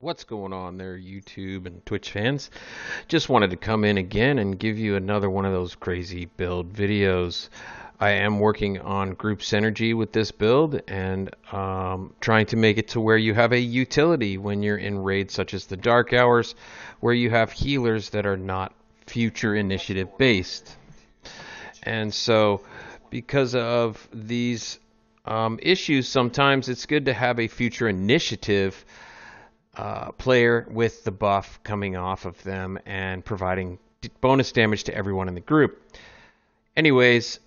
What's going on there, YouTube and Twitch fans? Just wanted to come in again and give you another one of those crazy build videos. I am working on group synergy with this build and trying to make it to where you have a utility when you're in raids such as the Dark Hours, where you have healers that are not future initiative based. And so because of these issues, sometimes it's good to have a future initiative player with the buff coming off of them and providing bonus damage to everyone in the group. Anyways,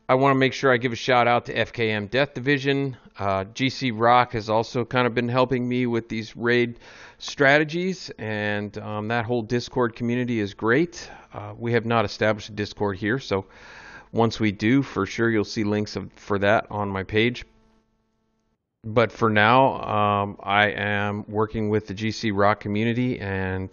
I want to make sure I give a shout out to FKM Death Division. GC Rock has also kind of been helping me with these raid strategies, and that whole Discord community is great. We have not established a Discord here, so once we do, for sure you'll see links for that on my page. But for now, I am working with the GC Rock community and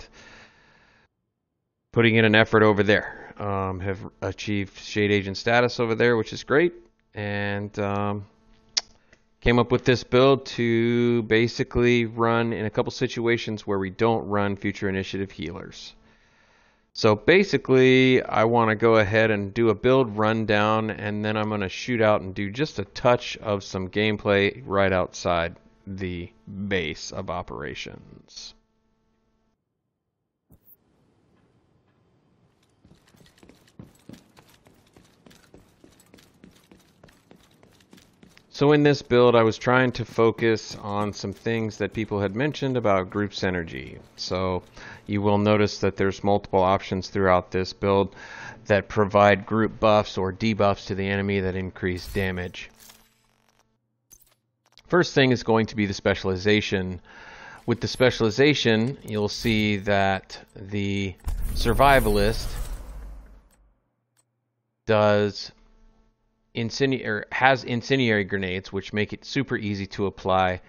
putting in an effort over there. Have achieved Shade Agent status over there, which is great. And came up with this build to basically run in a couple situations where we don't run future initiative healers. So basically, I want to go ahead and do a build rundown, and then I'm going to shoot out and do just a touch of some gameplay right outside the base of operations. So in this build, I was trying to focus on some things that people had mentioned about group synergy. So you will notice that there's multiple options throughout this build that provide group buffs or debuffs to the enemy that increase damage. First thing is going to be the specialization. With the specialization, you'll see that the survivalist has incendiary grenades, which make it super easy to apply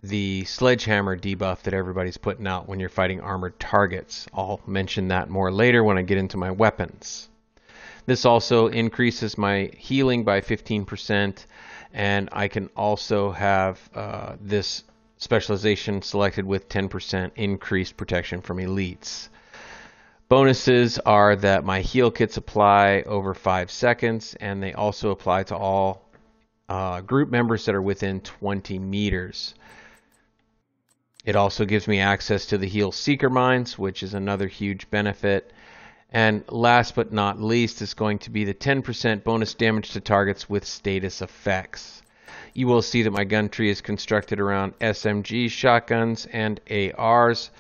the sledgehammer debuff that everybody's putting out when you're fighting armored targets. I'll mention that more later when I get into my weapons. This also increases my healing by 15%, and I can also have this specialization selected with 10% increased protection from elites. Bonuses are that my heal kits apply over 5 seconds, and they also apply to all group members that are within 20 meters. It also gives me access to the heal seeker mines, which is another huge benefit. And last but not least is going to be the 10% bonus damage to targets with status effects. You will see that my gun tree is constructed around SMGs, shotguns, and ARs.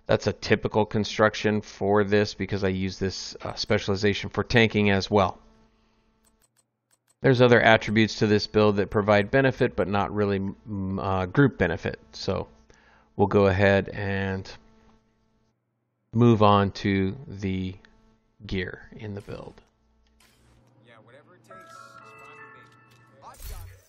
That's a typical construction for this because I use this specialization for tanking as well. There's other attributes to this build that provide benefit but not really group benefit. So we'll go ahead and move on to the gear in the build. Yeah, whatever it takes, just find me. I've got it.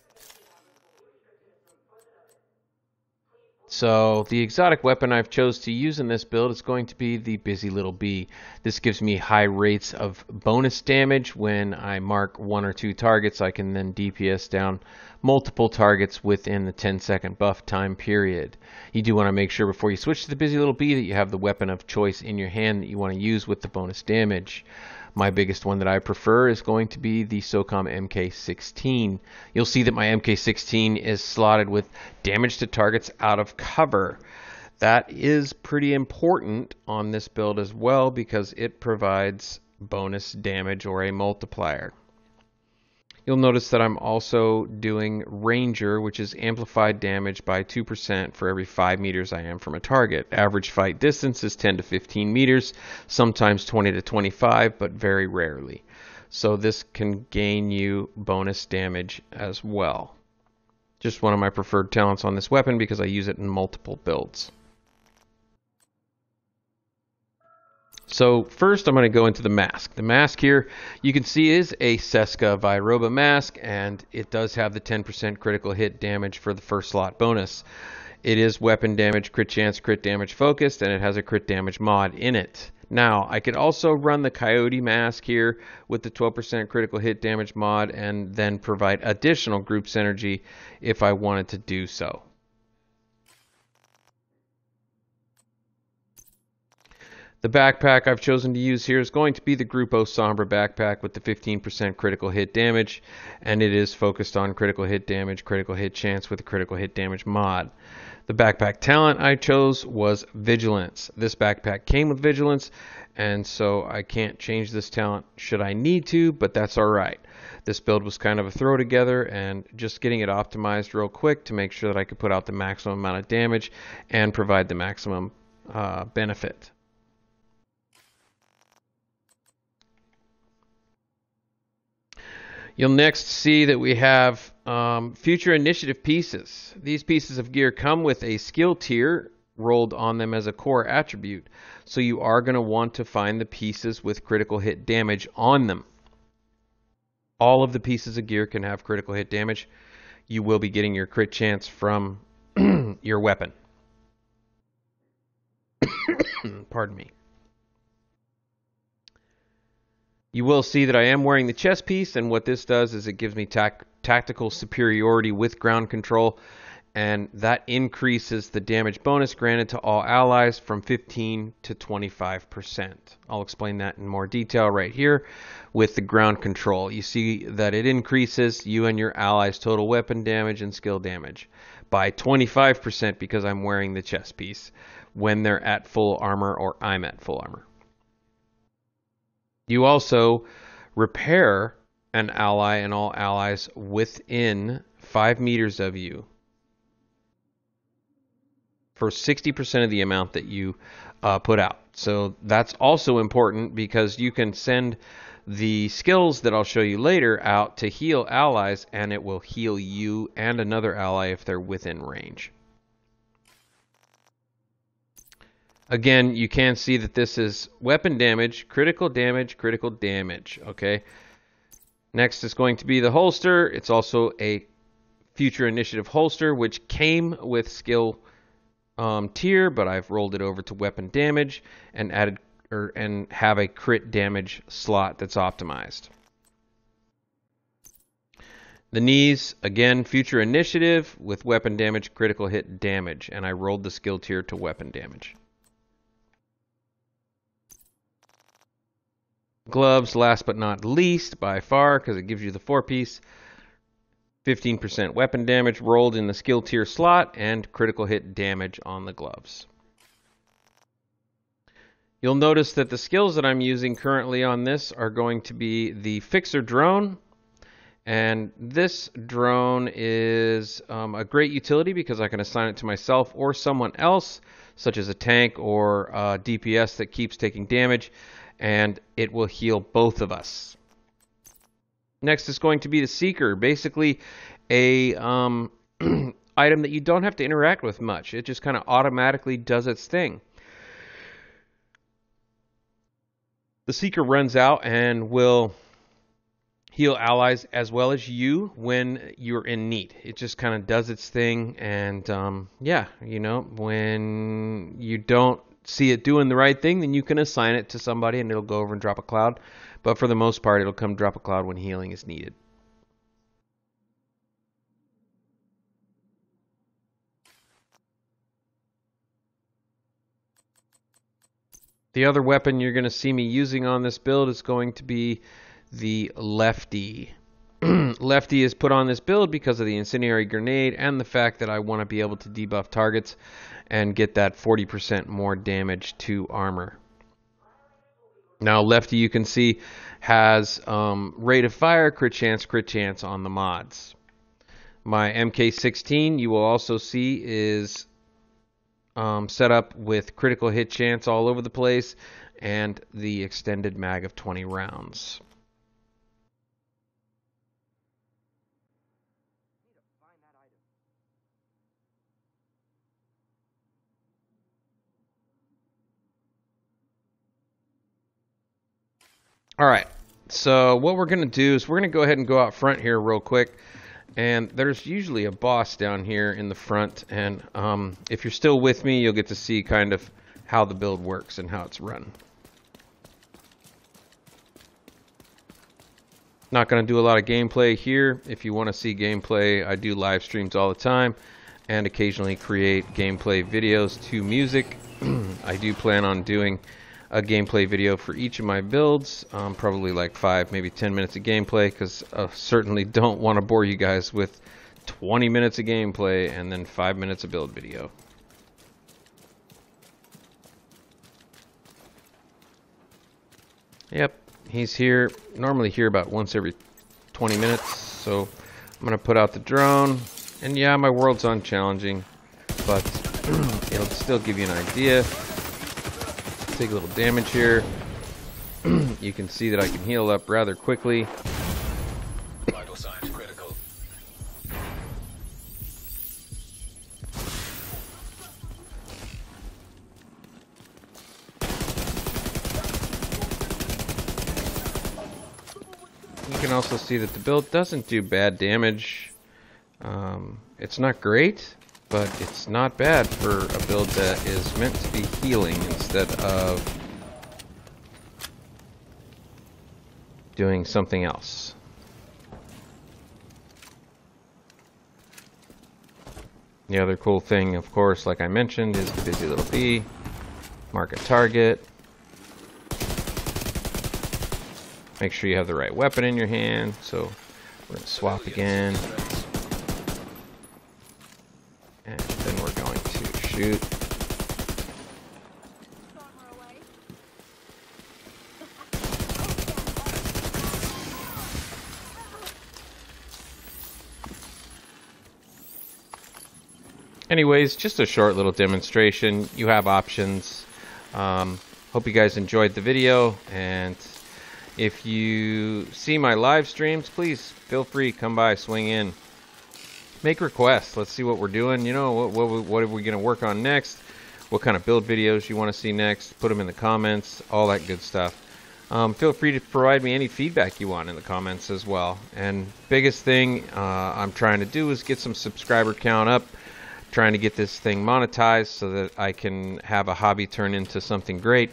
So the exotic weapon I've chose to use in this build is going to be the Busy Little Bee. This gives me high rates of bonus damage. When I mark 1 or 2 targets, I can then DPS down multiple targets within the 10-second buff time period. You do want to make sure before you switch to the Busy Little Bee that you have the weapon of choice in your hand that you want to use with the bonus damage. My biggest one that I prefer is going to be the SOCOM MK16. You'll see that my MK16 is slotted with damage to targets out of cover. That is pretty important on this build as well because it provides bonus damage or a multiplier. You'll notice that I'm also doing Ranger, which is amplified damage by 2% for every 5 meters I am from a target. Average fight distance is 10 to 15 meters, sometimes 20 to 25, but very rarely. So this can gain you bonus damage as well. Just one of my preferred talents on this weapon because I use it in multiple builds. So first I'm going to go into the mask. The mask here you can see is a Seska Viroba mask, and it does have the 10% critical hit damage for the first slot bonus. It is weapon damage, crit chance, crit damage focused, and it has a crit damage mod in it. Now I could also run the Coyote mask here with the 12% critical hit damage mod and then provide additional group synergy if I wanted to do so. The backpack I've chosen to use here is going to be the Grupo Sombra backpack with the 15% critical hit damage, and it is focused on critical hit damage, critical hit chance with a critical hit damage mod. The backpack talent I chose was Vigilance. This backpack came with Vigilance, and so I can't change this talent should I need to, but that's alright. This build was kind of a throw together, and just getting it optimized real quick to make sure that I could put out the maximum amount of damage and provide the maximum benefit. You'll next see that we have future initiative pieces. These pieces of gear come with a skill tier rolled on them as a core attribute, so you are going to want to find the pieces with critical hit damage on them. All of the pieces of gear can have critical hit damage. You will be getting your crit chance from your weapon. Pardon me. You will see that I am wearing the chest piece, and what this does is it gives me tactical superiority with ground control, and that increases the damage bonus granted to all allies from 15 to 25%. I'll explain that in more detail right here with the ground control. You see that it increases you and your allies' total weapon damage and skill damage by 25% because I'm wearing the chest piece when they're at full armor or I'm at full armor. You also repair an ally and all allies within 5 meters of you for 60% of the amount that you put out. So that's also important because you can send the skills that I'll show you later out to heal allies, and it will heal you and another ally if they're within range. Again, you can see that this is weapon damage, critical damage, critical damage, okay? Next is going to be the holster. It's also a future initiative holster, which came with skill tier, but I've rolled it over to weapon damage and added and have a crit damage slot that's optimized. The knees, again, future initiative with weapon damage, critical hit damage, and I rolled the skill tier to weapon damage. Gloves, last but not least, by far, because it gives you the 4-piece. 15% weapon damage rolled in the skill tier slot and critical hit damage on the gloves. You'll notice that the skills that I'm using currently on this are going to be the Fixer Drone. And this drone is a great utility because I can assign it to myself or someone else, such as a tank or a DPS that keeps taking damage, and it will heal both of us. Next is going to be the Seeker, basically a item that you don't have to interact with much. It just kind of automatically does its thing. The Seeker runs out and will heal allies as well as you when you're in need. It just kind of does its thing, and yeah, you know, when you don't see it doing the right thing, then you can assign it to somebody and it'll go over and drop a cloud. But for the most part, it'll come drop a cloud when healing is needed. The other weapon you're going to see me using on this build is going to be the Lefty. Lefty is put on this build because of the incendiary grenade and the fact that I want to be able to debuff targets and get that 40% more damage to armor. Now Lefty, you can see, has rate of fire, crit chance on the mods. My MK16 you will also see is set up with critical hit chance all over the place and the extended mag of 20 rounds. Alright, so what we're going to do is we're going to go ahead and go out front here real quick. And there's usually a boss down here in the front. And if you're still with me, you'll get to see kind of how the build works and how it's run. Not going to do a lot of gameplay here. If you want to see gameplay, I do live streams all the time and occasionally create gameplay videos to music. I do plan on doing a gameplay video for each of my builds, probably like 5, maybe 10 minutes of gameplay, because I certainly don't want to bore you guys with 20 minutes of gameplay and then 5 minutes of build video. Yep, he's here, normally here about once every 20 minutes, so I'm going to put out the drone, and yeah, my world's unchallenging, but it'll still give you an idea. Take a little damage here. You can see that I can heal up rather quickly. Vital signs critical. You can also see that the build doesn't do bad damage. It's not great, but it's not bad for a build that is meant to be healing instead of doing something else. The other cool thing, of course, like I mentioned, is the busy little bee. Mark a target. Make sure you have the right weapon in your hand. So we're going to swap again. And then we're going to shoot. Anyways, just a short little demonstration. You have options. Hope you guys enjoyed the video, and if you see my live streams, please feel free, come by, swing in, make requests. Let's see what we're doing. You know, what are we going to work on next? What kind of build videos you want to see next? Put them in the comments, all that good stuff. Feel free to provide me any feedback you want in the comments as well. And biggest thing I'm trying to do is get some subscriber count up. Trying to get this thing monetized so that I can have a hobby turn into something great,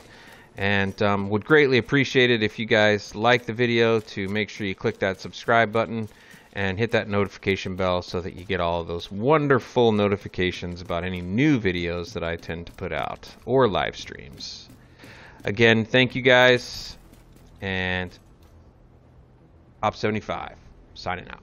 and would greatly appreciate it if you guys like the video to make sure you click that subscribe button and hit that notification bell so that you get all of those wonderful notifications about any new videos that I tend to put out or live streams. Again, thank you guys, and Op75 signing out.